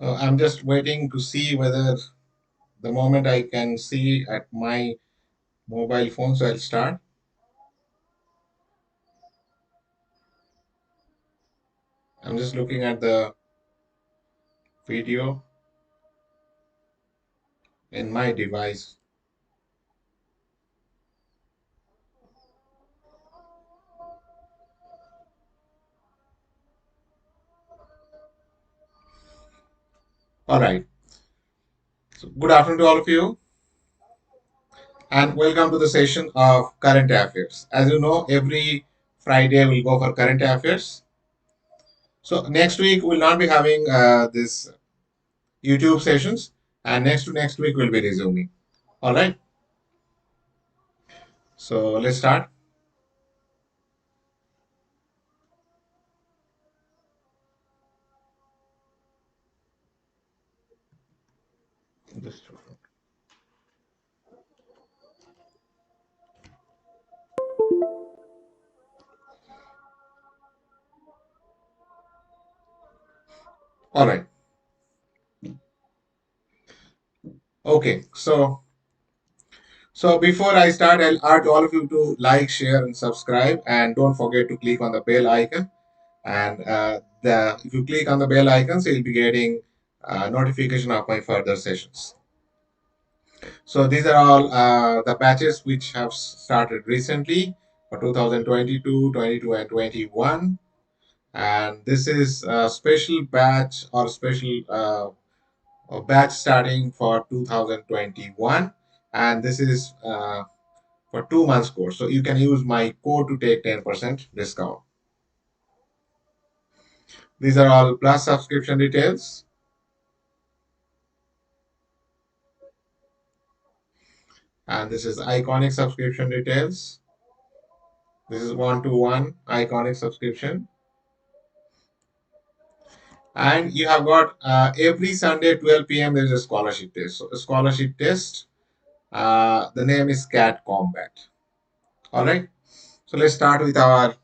I'm just waiting to see whether the moment I can see at my mobile phone, so I'll start. I'm just looking at the video in my device. All right. So good afternoon to all of you, and welcome to the session of current affairs. As you know, every Friday we'll go for current affairs. So next week we'll not be having this YouTube sessions, and next week we'll be resuming. All right. So let's start. All right. Okay. So before I start, I'll urge all of you to like, share, and subscribe, and don't forget to click on the bell icon. And if you click on the bell icon, so you'll be getting notification of my further sessions. So these are all the batches which have started recently for 2022, 22, and 21. And this is a special batch or special batch starting for 2021. And this is for 2 months course. So you can use my code to take 10% discount. These are all plus subscription details. And this is iconic subscription details. This is one-to-one iconic subscription. And you have got every Sunday 12 p.m. there is a scholarship test. So a scholarship test, the name is CAT Combat. All right. So let's start with our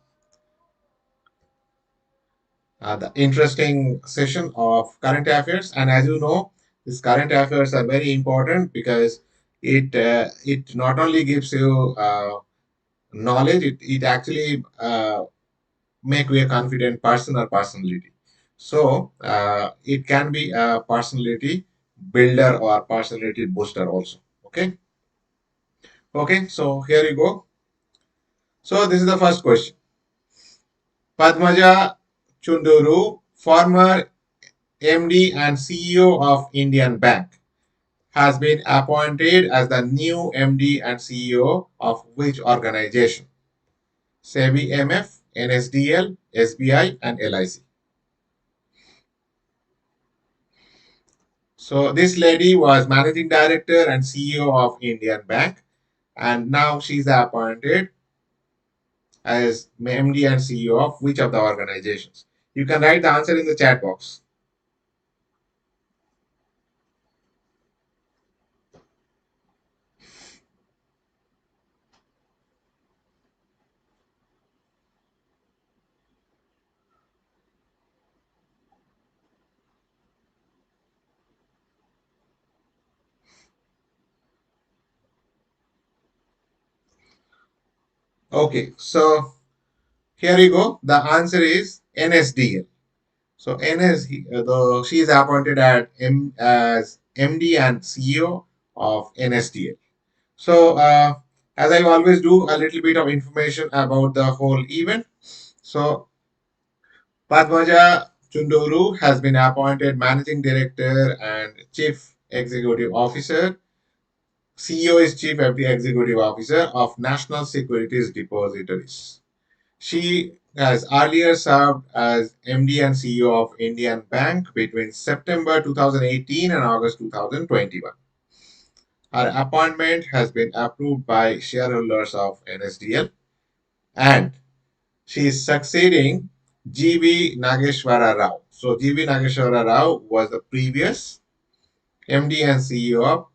the interesting session of current affairs. And as you know, these current affairs are very important because it not only gives you knowledge, it actually make you a confident person or personality. So it can be a personality builder or personality booster also. Okay. Okay. So here you go. So this is the first question. Padmaja Chunduru, former MD and CEO of Indian Bank, has been appointed as the new MD and CEO of which organization? SEBI MF, NSDL, SBI, and LIC. So this lady was managing director and CEO of Indian Bank, and now she's appointed as MD and CEO of which of the organizations? You can write the answer in the chat box. Okay, so here you go. The answer is NSDL. So she is appointed as MD and CEO of NSDL. So as I always do, a little bit of information about the whole event. So Padmaja Chunduru has been appointed Managing Director and Chief Executive Officer. CEO is Chief Executive Officer of National Securities Depositories. She has earlier served as MD and CEO of Indian Bank between September 2018 and August 2021. Her appointment has been approved by shareholders of NSDL, and she is succeeding G.V. Nageshwara Rao. So G.V. Nageshwara Rao was the previous MD and CEO of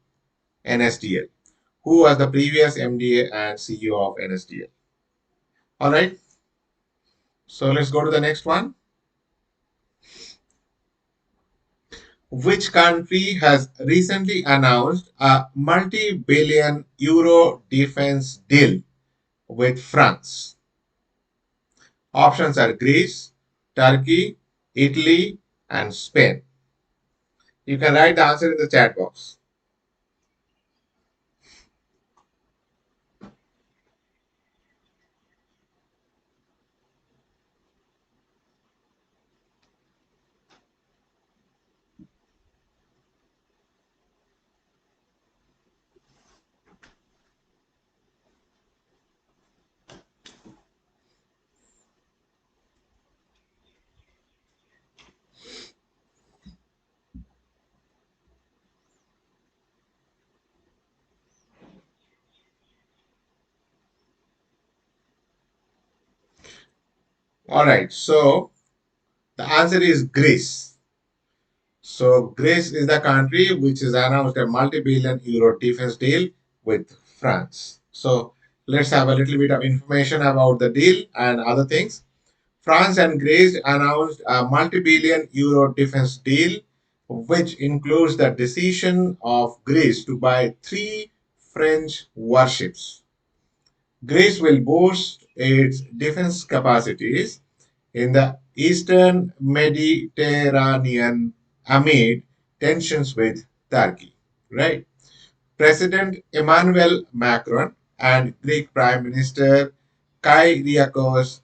NSDL. Who was the previous MD and CEO of NSDL? All right. So let's go to the next one. Which country has recently announced a multi-billion euro defense deal with France? Options are Greece, Turkey, Italy, and Spain. You can write the answer in the chat box. All right, so the answer is Greece. So Greece is the country which has announced a multi-billion euro defense deal with France. So let's have a little bit of information about the deal and other things. France and Greece announced a multi-billion euro defense deal, which includes the decision of Greece to buy three French warships. Greece will boost its defense capacities in the eastern Mediterranean amid tensions with Turkey, right? President Emmanuel Macron and Greek Prime Minister Kyriakos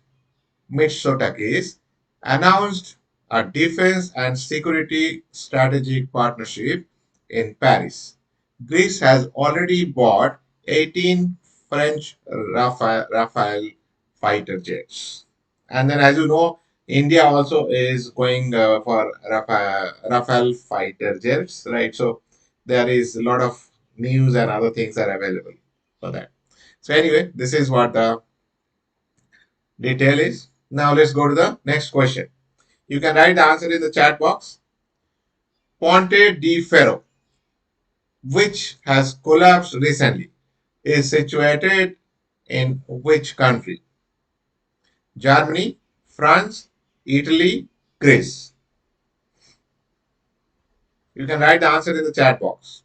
Mitsotakis announced a defense and security strategic partnership in Paris. Greece has already bought 18 French Rafale fighter jets. And then, as you know, India also is going for Rafale fighter jets, right? So there is a lot of news and other things are available for that. So anyway, this is what the detail is. Now let's go to the next question. You can write the answer in the chat box. Ponte di Ferro, which has collapsed recently, is situated in which country? Germany, France, Italy, Greece. You can write the answer in the chat box.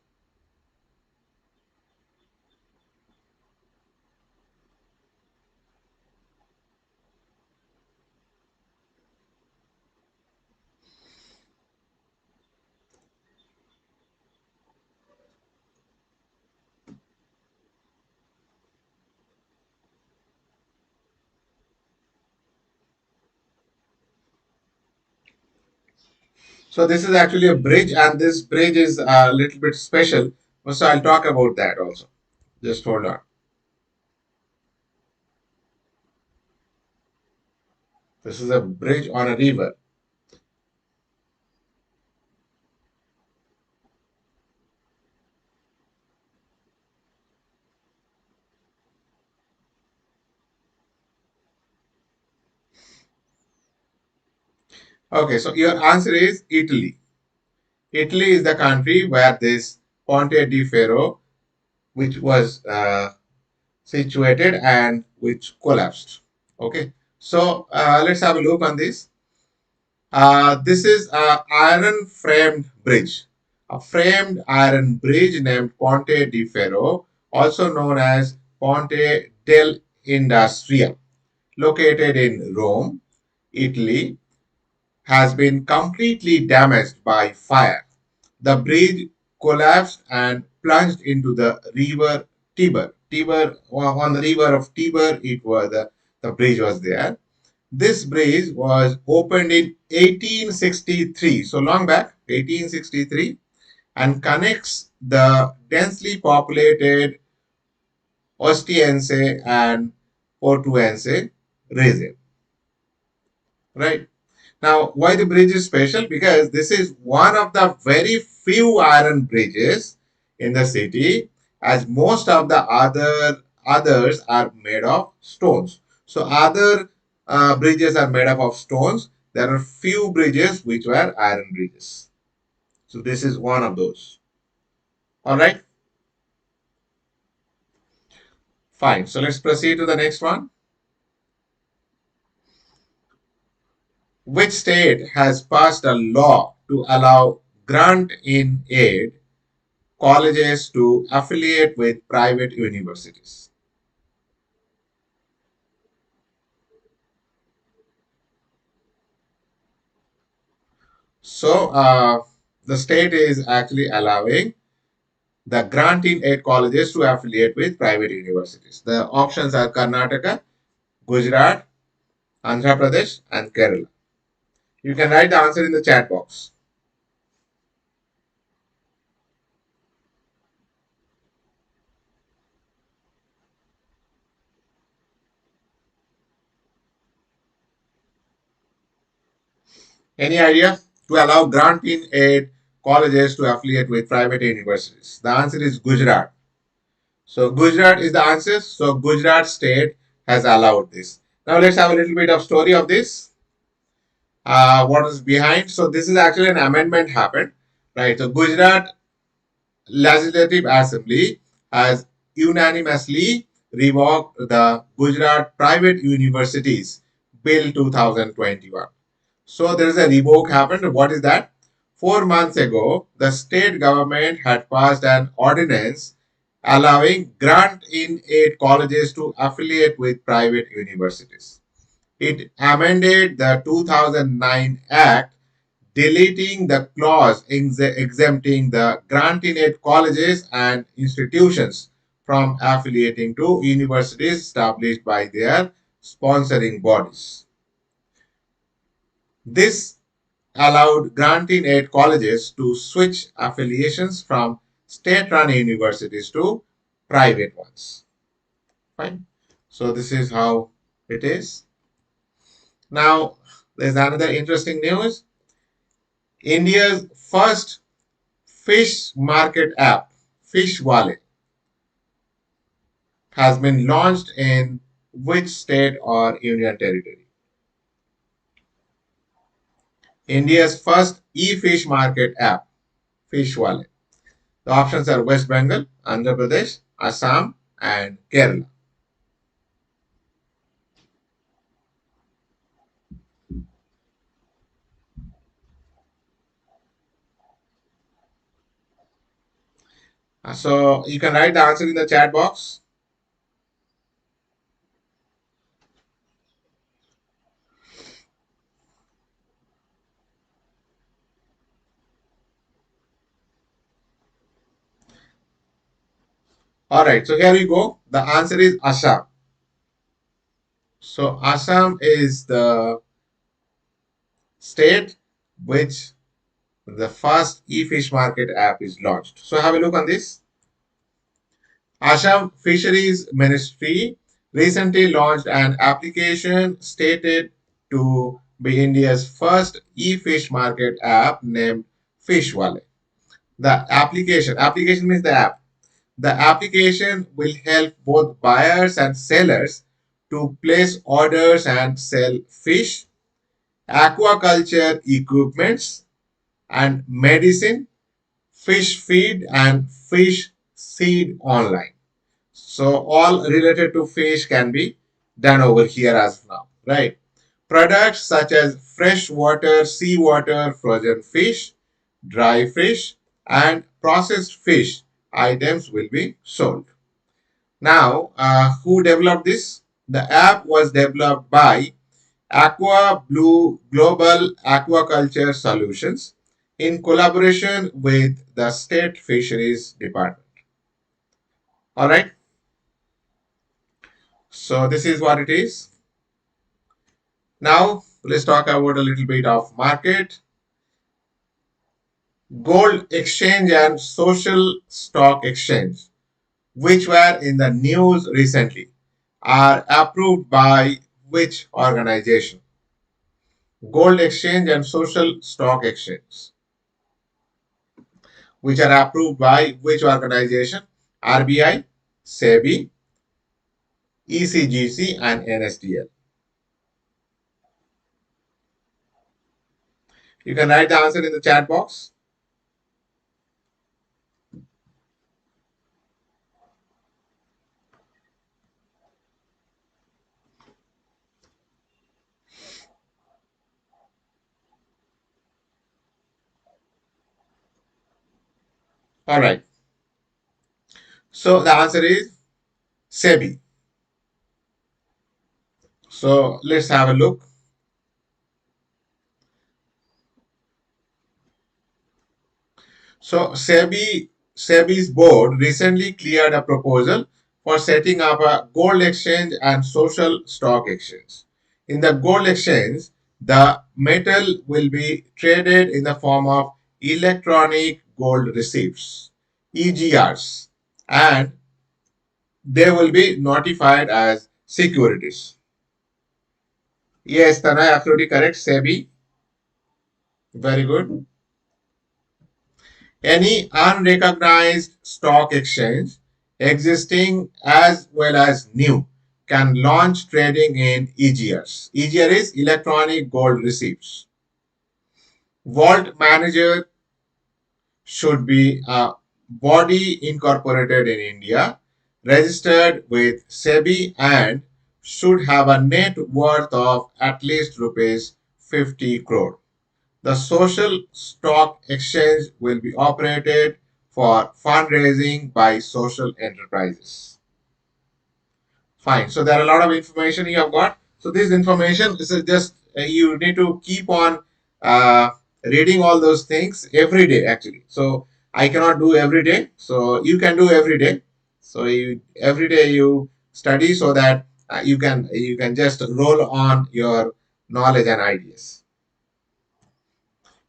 So this is actually a bridge, and this bridge is a little bit special. So I'll talk about that also. Just hold on. This is a bridge on a river. Okay, so your answer is Italy. Italy is the country where this Ponte di Ferro, which was situated and which collapsed. Okay, so let's have a look on this. This is a iron framed bridge, a framed iron bridge named Ponte di Ferro, also known as Ponte dell'Industria, located in Rome, Italy, has been completely damaged by fire. The bridge collapsed and plunged into the river Tiber. Tiber, on the river of Tiber, the bridge was there. This bridge was opened in 1863, so long back, 1863, and connects the densely populated Ostiense and Portuense region. Right? Now, why the bridge is special? Because this is one of the very few iron bridges in the city, as most of the others are made of stones. So other bridges are made up of stones. There are few bridges which were iron bridges. So this is one of those. All right, fine. So let's proceed to the next one. Which state has passed a law to allow grant in aid colleges to affiliate with private universities. So the state is actually allowing the granting aid colleges to affiliate with private universities. The options are Karnataka, Gujarat, Andhra Pradesh, and Kerala. You can write the answer in the chat box. Any idea? To allow granting aid colleges to affiliate with private universities. The answer is Gujarat. So Gujarat is the answer. So Gujarat state has allowed this. Now let's have a little bit of story of this. What is behind? So this is actually an amendment happened, right? So Gujarat Legislative Assembly has unanimously revoked the Gujarat Private Universities Bill 2021. So there is a revoke happened. What is that? 4 months ago, the state government had passed an ordinance allowing grant in aid colleges to affiliate with private universities. It amended the 2009 Act, deleting the clause exempting the grant-in-aid colleges and institutions from affiliating to universities established by their sponsoring bodies. This allowed grant-in-aid colleges to switch affiliations from state-run universities to private ones. Fine. So this is how it is. Now, there's another interesting news. India's first fish market app, Fish Wallet, has been launched in which state or union territory? India's first e-fish market app, Fish Wallet. The options are West Bengal, Andhra Pradesh, Assam, and Kerala. So you can write the answer in the chat box. All right, so here we go. The answer is Assam. So Assam is the state which the first e-fish market app is launched. So have a look on this. Assam Fisheries Ministry recently launched an application stated to be India's first e-fish market app named Fish Wallet. The application means the app. The application will help both buyers and sellers to place orders and sell fish, aquaculture equipments, and medicine, fish feed, and fish seed online. So all related to fish can be done over here as now, right? Products such as freshwater, seawater, frozen fish, dry fish, and processed fish items will be sold. Now, who developed this? The app was developed by Aqua Blue Global Aquaculture Solutions in collaboration with the State Fisheries Department. All right. So this is what it is. Now let's talk about a little bit of market. Gold exchange and social stock exchange, which were in the news recently, are approved by which organization? Gold exchange and social stock exchange, which are approved by which organization? RBI, SEBI, ECGC, and NSDL. You can write the answer in the chat box. All right. So the answer is SEBI. So let's have a look. So SEBI's board recently cleared a proposal for setting up a gold exchange and social stock exchange. In the gold exchange, the metal will be traded in the form of electronic gold receipts, EGRs, and they will be notified as securities. Yes, Tanay, absolutely correct. SEBI, very good. Any unrecognized stock exchange, existing as well as new, can launch trading in EGRs. EGR is electronic gold receipts. Vault manager should be a body incorporated in India, registered with SEBI, and should have a net worth of at least rupees 50 crore. The social stock exchange will be operated for fundraising by social enterprises. Fine. So there are a lot of information you have got. So this information, this is just you need to keep on uh, reading all those things every day actually. So I cannot do every day. So you can do every day. So every day you study so that you can just roll on your knowledge and ideas.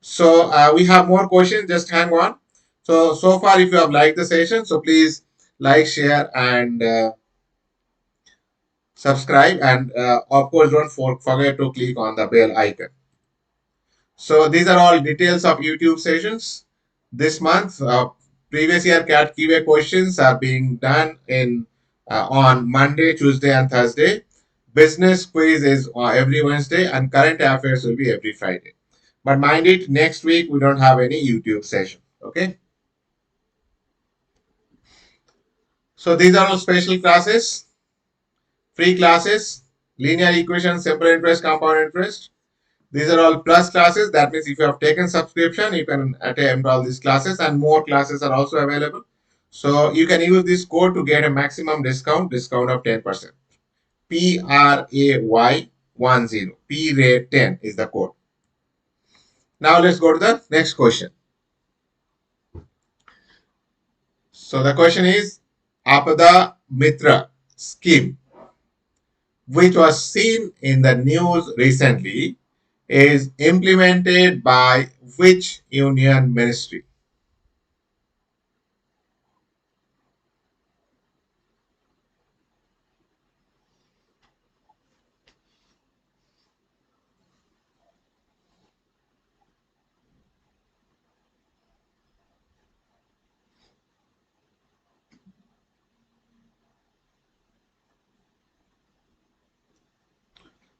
So we have more questions. Just hang on. So far, if you have liked the session, so please like, share, and subscribe. And of course, don't forget to click on the bell icon. So these are all details of YouTube sessions. This month, previous year CAT QA questions are being done in on Monday, Tuesday, and Thursday. Business quiz is every Wednesday, and current affairs will be every Friday. But mind it, next week we don't have any YouTube session. Okay. So these are all special classes, free classes, linear equation, simple interest, compound interest. These are all plus classes. That means if you have taken subscription, you can attempt all these classes, and more classes are also available. So you can use this code to get a maximum discount of 10%. PRAY10. PRAY10 is the code. Now let's go to the next question. So the question is Apada Mitra scheme, which was seen in the news recently, is implemented by which union ministry?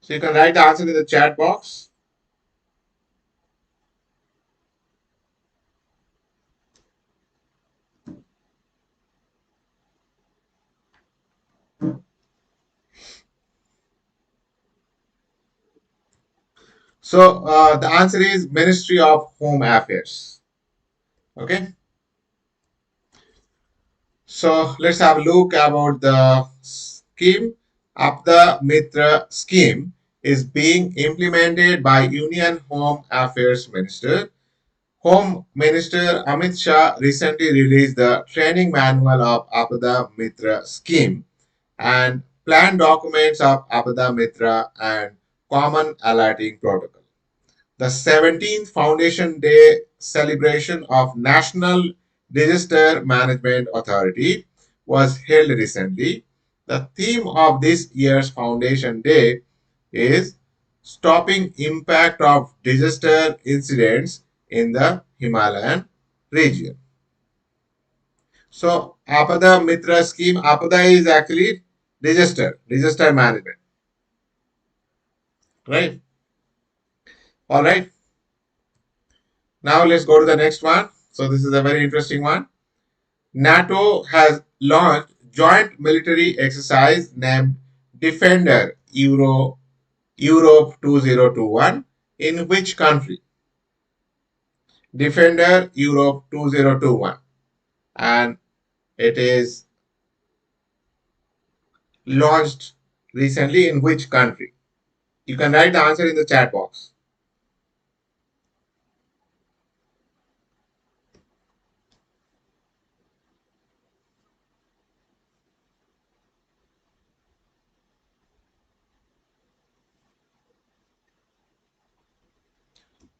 So you can write the answer in the chat box. So the answer is Ministry of Home Affairs. Okay. So let's have a look about the scheme. Apda Mitra scheme is being implemented by Union Home Affairs Minister. Home Minister Amit Shah recently released the training manual of Apada Mitra scheme and plan documents of Apada Mitra and common alerting protocol. The 17th Foundation Day celebration of National Disaster Management Authority was held recently. The theme of this year's Foundation Day is stopping impact of disaster incidents in the Himalayan region. So Apada Mitra scheme, Apada is actually disaster management, right? All right. Now let's go to the next one. So this is a very interesting one. NATO has launched joint military exercise named Defender Europe 2021 in which country? Defender Europe 2021. and it is launched recently in which country? You can write the answer in the chat box.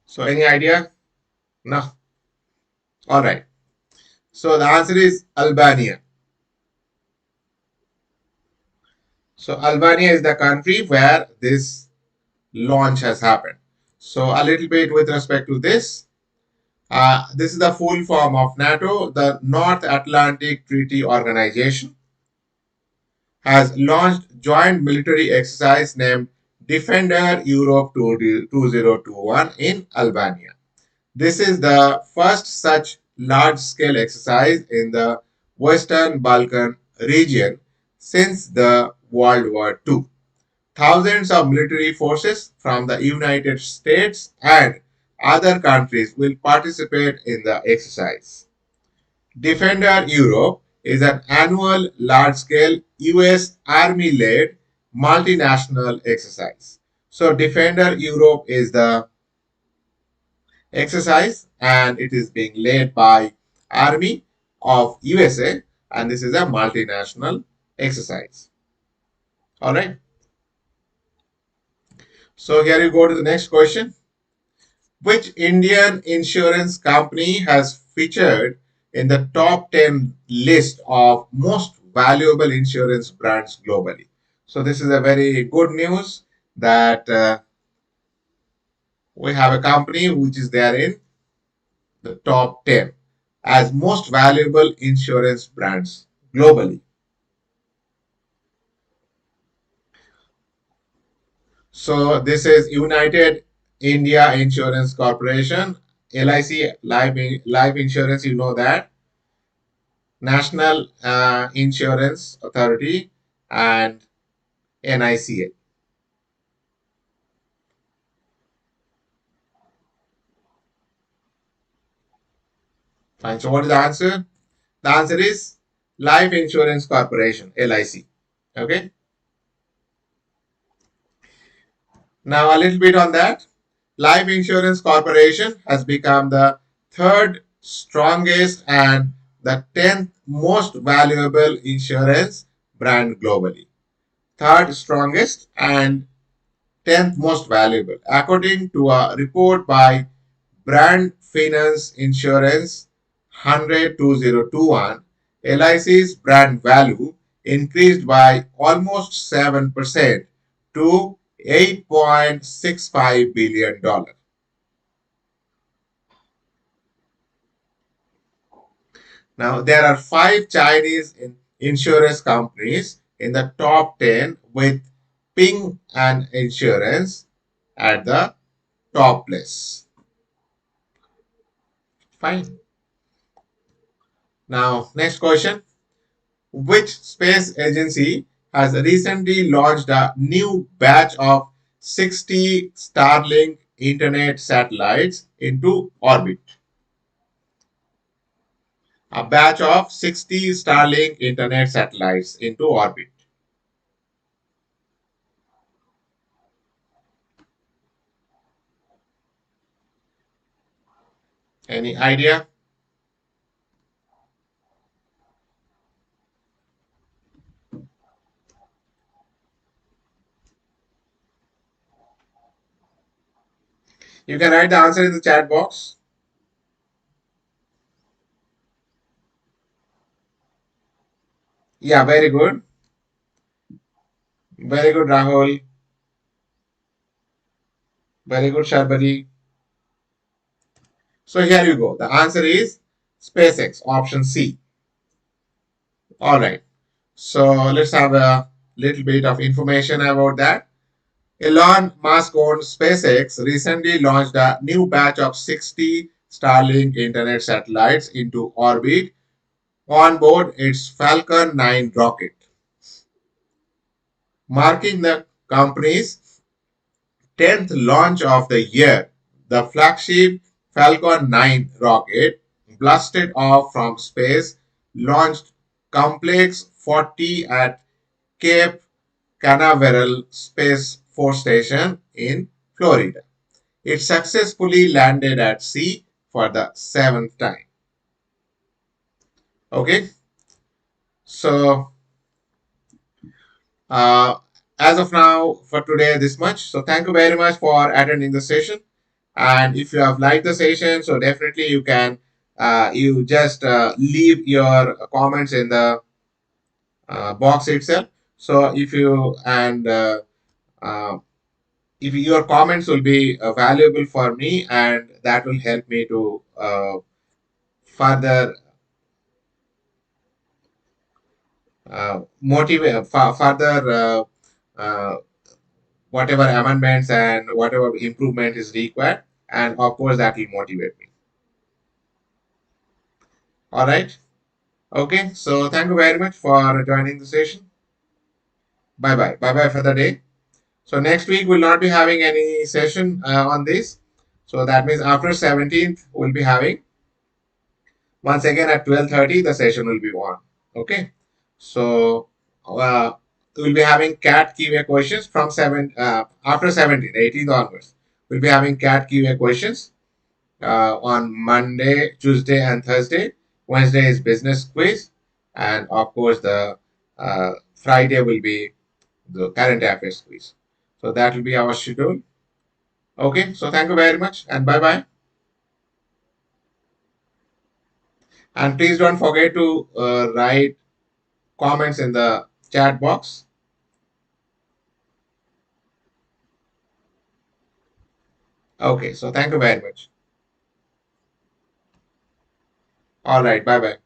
So any idea? No. All right. So the answer is Albania. So Albania is the country where this launch has happened. So a little bit with respect to this. This is the full form of NATO. The North Atlantic Treaty Organization has launched joint military exercise named Defender Europe 2021 in Albania. This is the first such large-scale exercise in the Western Balkan region since the World War II. Thousands of military forces from the United States and other countries will participate in the exercise. Defender Europe is an annual large-scale US Army-led multinational exercise. So Defender Europe is the exercise and it is being led by Army of USA and this is a multinational exercise. All right. So here you go to the next question. Which Indian insurance company has featured in the top 10 list of most valuable insurance brands globally? So this is a very good news that we have a company which is there in the top 10 as most valuable insurance brands globally. So this is United India Insurance Corporation, LIC, life insurance, you know that, National Insurance Authority, and NICA. Fine. So what is the answer? The answer is Life Insurance Corporation, LIC. Okay. Now a little bit on that. Life Insurance Corporation has become the third strongest and the 10th most valuable insurance brand globally. Third strongest and 10th most valuable. According to a report by Brand Finance Insurance 100-2021, LIC's brand value increased by almost 7% to $8.65 billion. Now, there are five Chinese insurance companies in the top 10 with Ping and Insurance at the top place. Fine. Now, next question. Which space agency has recently launched a new batch of 60 Starlink internet satellites into orbit? A batch of 60 Starlink internet satellites into orbit. Any idea? You can write the answer in the chat box. Yeah, very good. Very good, Rahul. Very good, Sharbari. So here you go. The answer is SpaceX, option C. All right. So let's have a little bit of information about that. Elon Musk-owned SpaceX recently launched a new batch of 60 Starlink internet satellites into orbit on board its Falcon 9 rocket, marking the company's 10th launch of the year. The flagship Falcon 9 rocket blasted off from space launched Complex 40 at Cape Canaveral Space Force Station in Florida. It successfully landed at sea for the seventh time. Okay, so uh, as of now, for today, this much. So thank you very much for attending the session. And if you have liked the session, so definitely you can you just leave your comments in the box itself. So uh, if your comments will be valuable for me, and that will help me to further motivate further uh, whatever amendments and whatever improvement is required, and of course that will motivate me. All right. Okay. So thank you very much for joining the session. Bye bye. Bye bye for the day. So next week we'll not be having any session on this. So that means after 17th we'll be having once again at 12:30 the session will be on. Okay. So uh, we'll be having CAT QA questions from after 17th, 18th onwards. We'll be having CAT QA questions on Monday, Tuesday, and Thursday. Wednesday is business quiz, and of course the Friday will be the current affairs quiz. So that will be our schedule. Okay, so thank you very much and bye bye. And please don't forget to write comments in the chat box. Okay, so thank you very much. All right, bye bye.